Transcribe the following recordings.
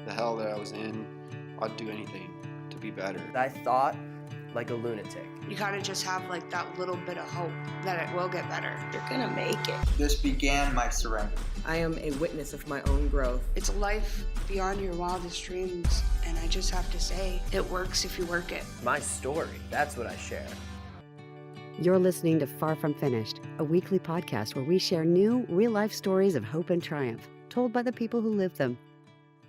the hell that I was in, I'd do anything to be better. I thought like a lunatic. You gotta just have like that little bit of hope that it will get better. You're gonna make it. This began my surrender. I am a witness of my own growth. It's a life beyond your wildest dreams, and I just have to say, it works if you work it. My story, that's what I share. You're listening to Far From Finished, a weekly podcast where we share new, real-life stories of hope and triumph, told by the people who live them.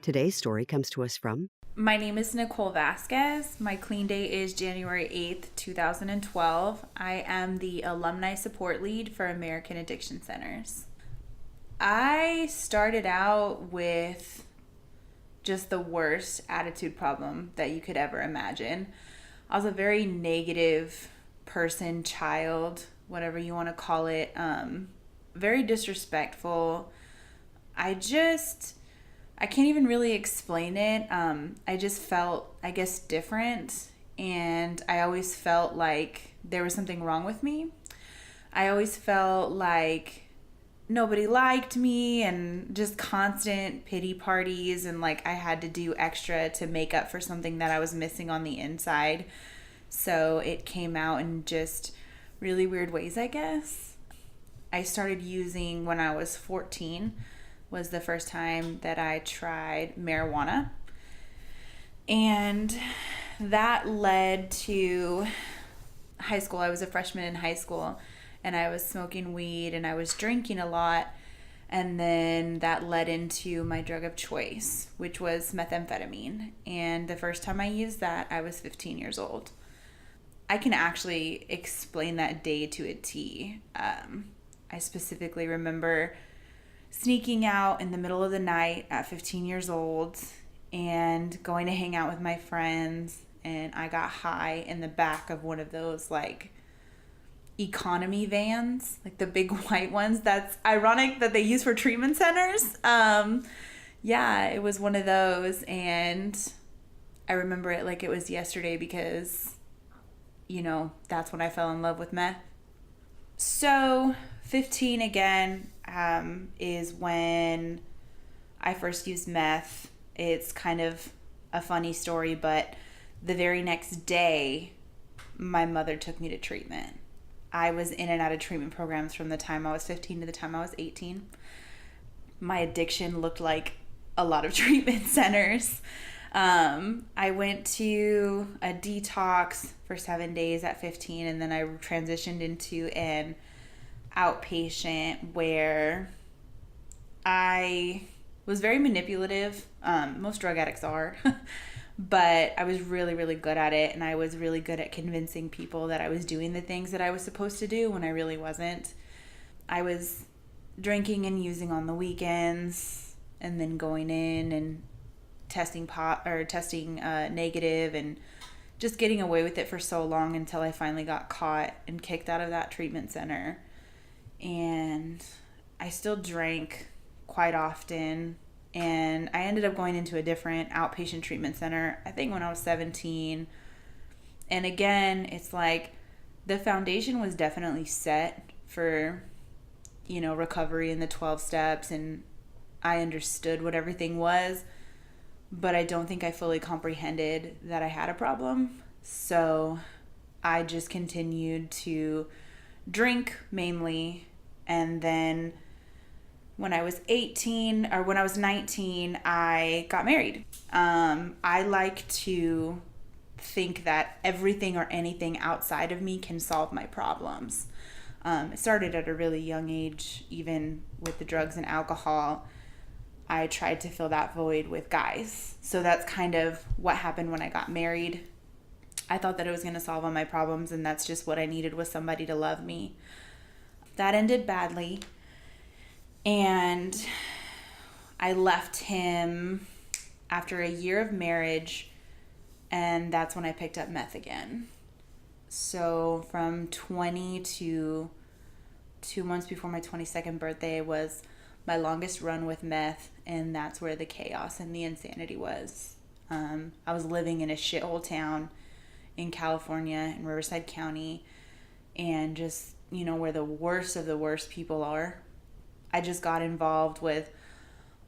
Today's story comes to us from... My name is Nicole Vasquez. My clean date is January 8th, 2012. I am the Alumni Support Lead for American Addiction Centers. I started out with just the worst attitude problem that you could ever imagine. I was a very negative person, child, whatever you want to call it. Very disrespectful. I can't even really explain it. I just felt, I guess, different. And I always felt like there was something wrong with me. I always felt like nobody liked me and just constant pity parties. And like I had to do extra to make up for something that I was missing on the inside. So it came out in just really weird ways, I guess. I started using when I was 14. Was the first time that I tried marijuana. And that led to high school. I was a freshman in high school and I was smoking weed and I was drinking a lot. And then that led into my drug of choice, which was methamphetamine. And the first time I used that, I was 15 years old. I can actually explain that day to a T. I specifically remember sneaking out in the middle of the night at 15 years old and going to hang out with my friends, and I got high in the back of one of those like economy vans, like the big white ones. That's ironic that they use for treatment centers. Yeah, it was one of those, and I remember it like it was yesterday because, you know, that's when I fell in love with meth. So 15 again is when I first used meth. It's kind of a funny story, but the very next day, my mother took me to treatment. I was in and out of treatment programs from the time I was 15 to the time I was 18. My addiction looked like a lot of treatment centers. I went to a detox for 7 days at 15, and then I transitioned into an outpatient where I was very manipulative. Most drug addicts are, but I was really, really good at it, and I was really good at convincing people that I was doing the things that I was supposed to do when I really wasn't. I was drinking and using on the weekends, and then going in and testing negative and just getting away with it for so long until I finally got caught and kicked out of that treatment center. And I still drank quite often, and I ended up going into a different outpatient treatment center, I think when I was 17. And again, it's like the foundation was definitely set for, you know, recovery in the 12 steps, and I understood what everything was, but I don't think I fully comprehended that I had a problem. So I just continued to drink mainly. And then when I was 19, I got married. I like to think that everything or anything outside of me can solve my problems. It started at a really young age, even with the drugs and alcohol. I tried to fill that void with guys. So that's kind of what happened when I got married. I thought that it was going to solve all my problems, and that's just what I needed, was somebody to love me. That ended badly, and I left him after a year of marriage, and that's when I picked up meth again. So from 20 to 2 months before my 22nd birthday was my longest run with meth, and that's where the chaos and the insanity was. I was living in a shithole town in California, in Riverside County, and just, you know, where the worst of the worst people are. I just got involved with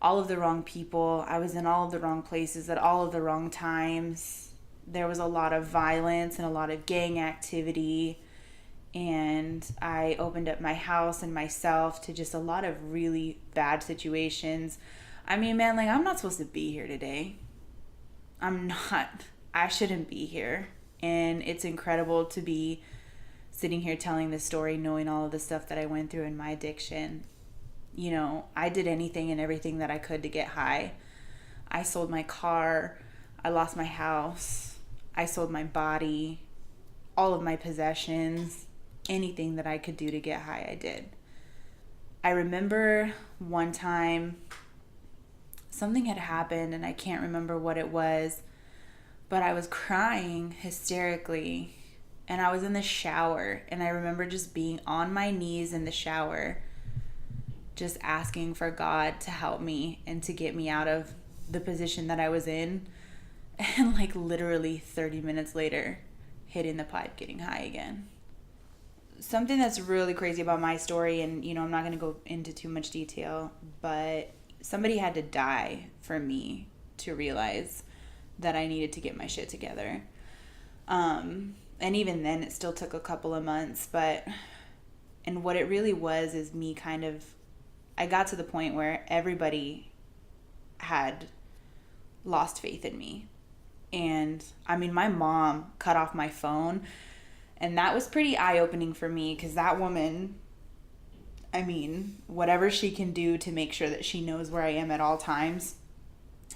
all of the wrong people. I was in all of the wrong places at all of the wrong times. There was a lot of violence and a lot of gang activity. And I opened up my house and myself to just a lot of really bad situations. I mean, man, like, I'm not supposed to be here today. I'm not. I shouldn't be here. And it's incredible to be sitting here telling this story, knowing all of the stuff that I went through in my addiction. You know, I did anything and everything that I could to get high. I sold my car. I lost my house. I sold my body, all of my possessions. Anything that I could do to get high, I did. I remember one time something had happened and I can't remember what it was, but I was crying hysterically and I was in the shower, and I remember just being on my knees in the shower, just asking for God to help me and to get me out of the position that I was in. And like literally 30 minutes later, hitting the pipe, getting high again. Something that's really crazy about my story, and you know, I'm not going to go into too much detail, but somebody had to die for me to realize that I needed to get my shit together. And even then it still took a couple of months, and what it really was is me kind of, I got to the point where everybody had lost faith in me. And I mean, my mom cut off my phone. And that was pretty eye-opening for me, because that woman, I mean, whatever she can do to make sure that she knows where I am at all times,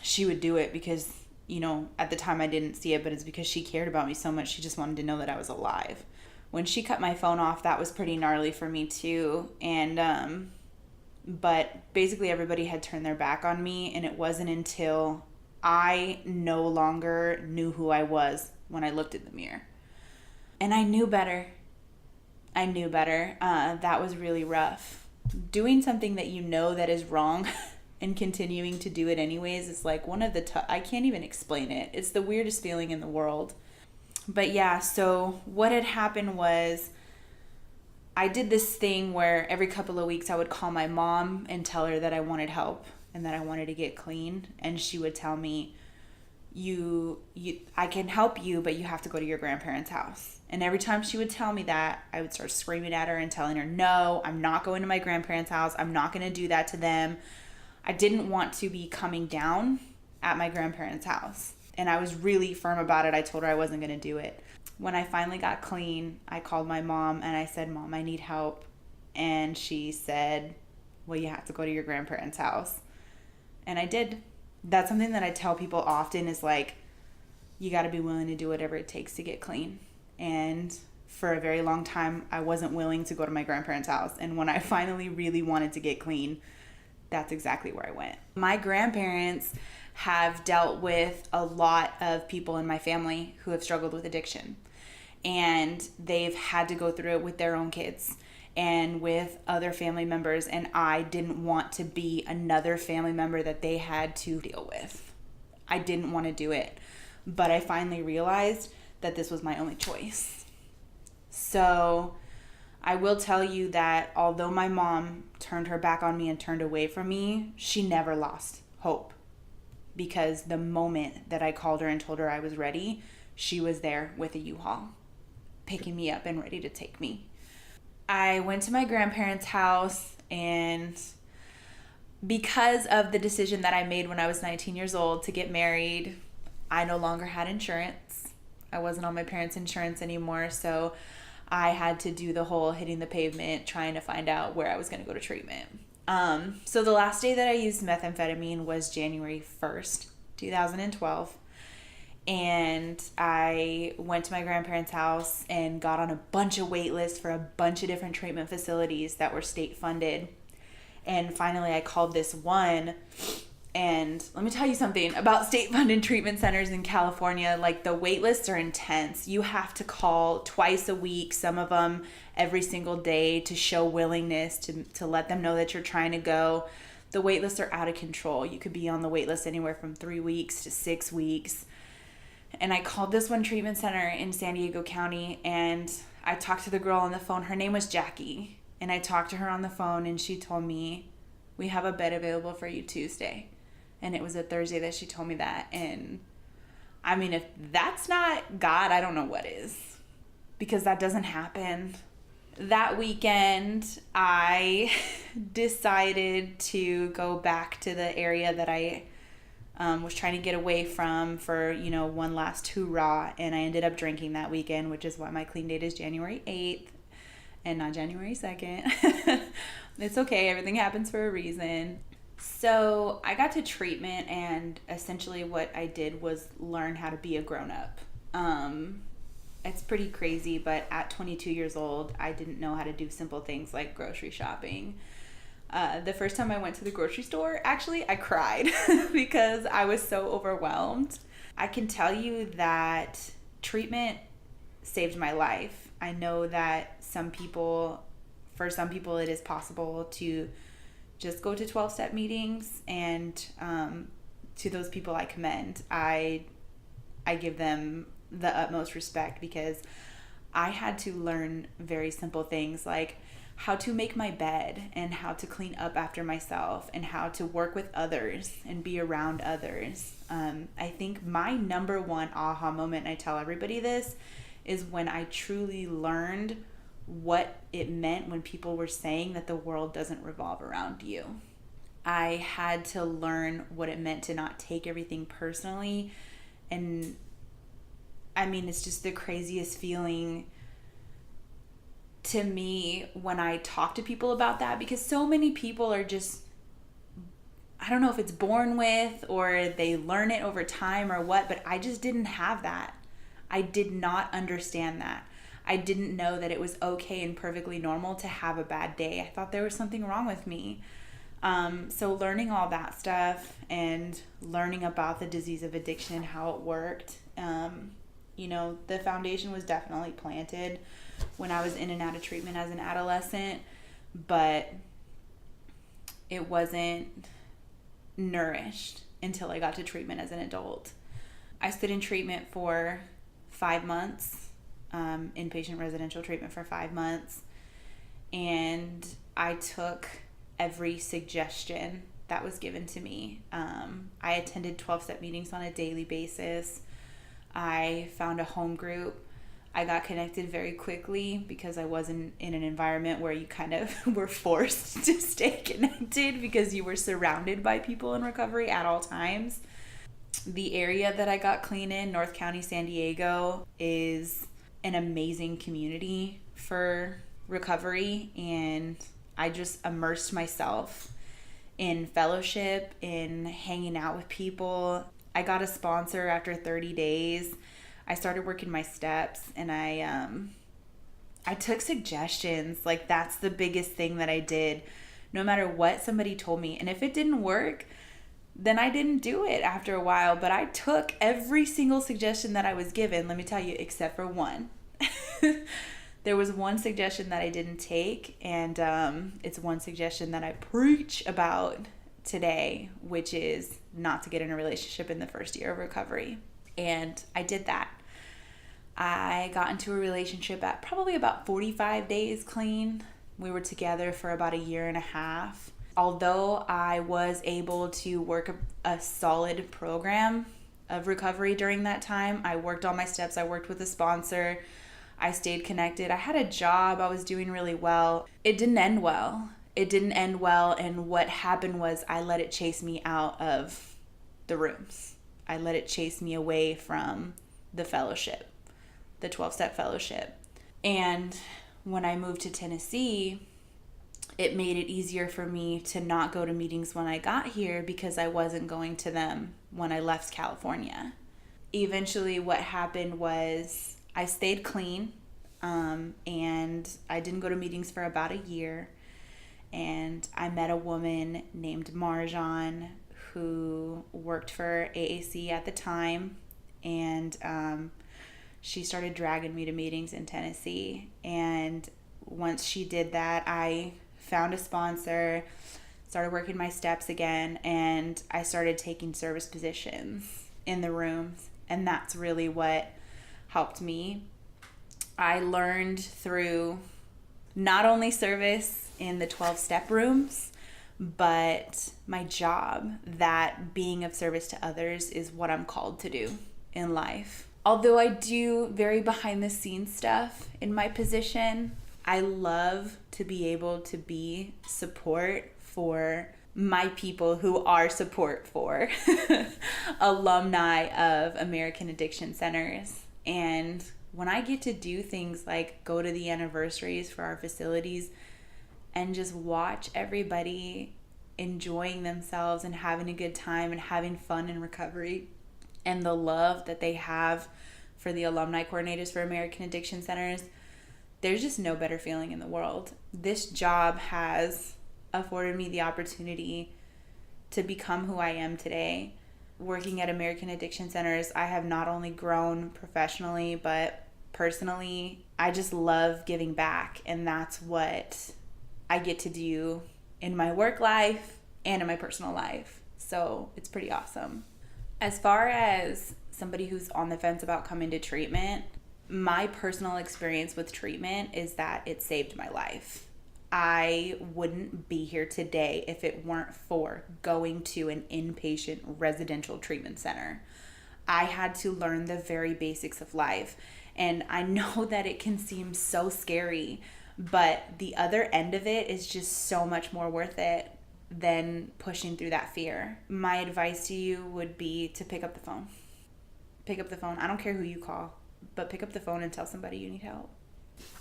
she would do it, because, you know, at the time I didn't see it, but it's because she cared about me so much. She just wanted to know that I was alive. When she cut my phone off, that was pretty gnarly for me too. And, but basically everybody had turned their back on me, and it wasn't until I no longer knew who I was when I looked in the mirror. And I knew better. That was really rough. Doing something that you know that is wrong and continuing to do it anyways is like one of the I can't even explain it. It's the weirdest feeling in the world. But yeah, so what had happened was I did this thing where every couple of weeks I would call my mom and tell her that I wanted help and that I wanted to get clean. And she would tell me, I can help you, but you have to go to your grandparents' house. And every time she would tell me that, I would start screaming at her and telling her, no, I'm not going to my grandparents' house. I'm not going to do that to them. I didn't want to be coming down at my grandparents' house. And I was really firm about it. I told her I wasn't going to do it. When I finally got clean, I called my mom and I said, Mom, I need help. And she said, well, you have to go to your grandparents' house. And I did. That's something that I tell people often is like, you got to be willing to do whatever it takes to get clean. And for a very long time, I wasn't willing to go to my grandparents' house. And when I finally really wanted to get clean, that's exactly where I went. My grandparents have dealt with a lot of people in my family who have struggled with addiction. And they've had to go through it with their own kids and with other family members. And I didn't want to be another family member that they had to deal with. I didn't want to do it. But I finally realized that this was my only choice. So I will tell you that although my mom turned her back on me and turned away from me, she never lost hope. Because the moment that I called her and told her I was ready, she was there with a U-Haul, picking me up and ready to take me. I went to my grandparents' house, and because of the decision that I made when I was 19 years old to get married, I no longer had insurance. I wasn't on my parents' insurance anymore, so I had to do the whole hitting the pavement, trying to find out where I was going to go to treatment. So the last day that I used methamphetamine was January 1st, 2012. And I went to my grandparents' house and got on a bunch of wait lists for a bunch of different treatment facilities that were state funded. And finally I called this one. And let me tell you something about state-funded treatment centers in California. Like, the wait lists are intense. You have to call twice a week, some of them every single day, to show willingness, to let them know that you're trying to go. The wait lists are out of control. You could be on the wait list anywhere from 3 weeks to 6 weeks. And I called this one treatment center in San Diego County, and I talked to the girl on the phone. Her name was Jackie. And I talked to her on the phone, and she told me, we have a bed available for you Tuesday. And it was a Thursday that she told me that. And I mean, if that's not God, I don't know what is, because that doesn't happen. That weekend, I decided to go back to the area that I was trying to get away from for, one last hoorah. And I ended up drinking that weekend, which is why my clean date is January 8th and not January 2nd. It's okay. Everything happens for a reason. So I got to treatment, and essentially what I did was learn how to be a grown-up. It's pretty crazy, but at 22 years old, I didn't know how to do simple things like grocery shopping. The first time I went to the grocery store, actually, I cried because I was so overwhelmed. I can tell you that treatment saved my life. I know that for some people, it is possible to just go to 12-step meetings, and to those people I commend. I give them the utmost respect, because I had to learn very simple things like how to make my bed and how to clean up after myself and how to work with others and be around others. I think my number one aha moment, and I tell everybody this, is when I truly learned what it meant when people were saying that the world doesn't revolve around you. I had to learn what it meant to not take everything personally. And I mean, it's just the craziest feeling to me when I talk to people about that, because so many people are just, I don't know if it's born with or they learn it over time or what, but I just didn't have that. I did not understand that. I didn't know that it was okay and perfectly normal to have a bad day. I thought there was something wrong with me. So learning all that stuff and learning about the disease of addiction and how it worked, the foundation was definitely planted when I was in and out of treatment as an adolescent, but it wasn't nourished until I got to treatment as an adult. I stood in treatment for 5 months, inpatient residential treatment for 5 months, and I took every suggestion that was given to me. I attended 12-step meetings on a daily basis. I found a home group. I got connected very quickly because I wasn't in an environment where you kind of were forced to stay connected because you were surrounded by people in recovery at all times. The area that I got clean in, North County, San Diego, is an amazing community for recovery, and I just immersed myself in fellowship, in hanging out with people. I got a sponsor after 30 days. I started working my steps, and I took suggestions. Like, that's the biggest thing that I did, no matter what somebody told me. And if it didn't work, then I didn't do it after a while. But I took every single suggestion that I was given, let me tell you, except for one. There was one suggestion that I didn't take, and it's one suggestion that I preach about today, which is not to get in a relationship in the first year of recovery. And I did that. I got into a relationship at probably about 45 days clean. We were together for about 1.5 years. Although I was able to work a solid program of recovery during that time, I worked all my steps. I worked with a sponsor. I stayed connected. I had a job. I was doing really well. It didn't end well. And what happened was I let it chase me out of the rooms. I let it chase me away from the fellowship, the 12-step fellowship. And when I moved to Tennessee, it made it easier for me to not go to meetings when I got here because I wasn't going to them when I left California. Eventually what happened was I stayed clean, and I didn't go to meetings for about 1 year. And I met a woman named Marjan who worked for AAC at the time, and she started dragging me to meetings in Tennessee. And once she did that, I found a sponsor, started working my steps again, and I started taking service positions in the rooms, and that's really what helped me. I learned through not only service in the 12-step rooms, but my job, that being of service to others, is what I'm called to do in life. Although I do very behind the scenes stuff in my position, I love to be able to be support for my people who are support for alumni of American Addiction Centers. And when I get to do things like go to the anniversaries for our facilities and just watch everybody enjoying themselves and having a good time and having fun in recovery, and the love that they have for the alumni coordinators for American Addiction Centers, there's just no better feeling in the world. This job has afforded me the opportunity to become who I am today. Working at American Addiction Centers, I have not only grown professionally, but personally. I just love giving back, and that's what I get to do in my work life and in my personal life. So it's pretty awesome. As far as somebody who's on the fence about coming to treatment, my personal experience with treatment is that it saved my life. I wouldn't be here today if it weren't for going to an inpatient residential treatment center. I had to learn the very basics of life. And I know that it can seem so scary, but the other end of it is just so much more worth it than pushing through that fear. My advice to you would be to pick up the phone. Pick up the phone. I don't care who you call, but pick up the phone and tell somebody you need help.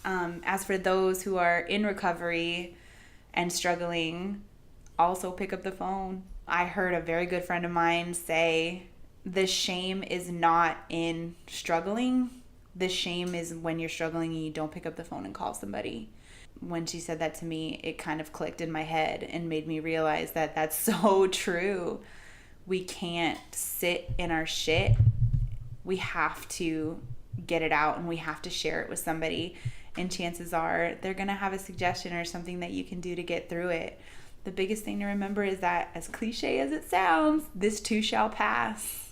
As for those who are in recovery and struggling, also pick up the phone. I heard a very good friend of mine say, the shame is not in struggling. The shame is when you're struggling and you don't pick up the phone and call somebody. When she said that to me, it kind of clicked in my head and made me realize that that's so true. We can't sit in our shit. We have to get it out and we have to share it with somebody. And chances are they're going to have a suggestion or something that you can do to get through it. The biggest thing to remember is that, as cliche as it sounds, this too shall pass.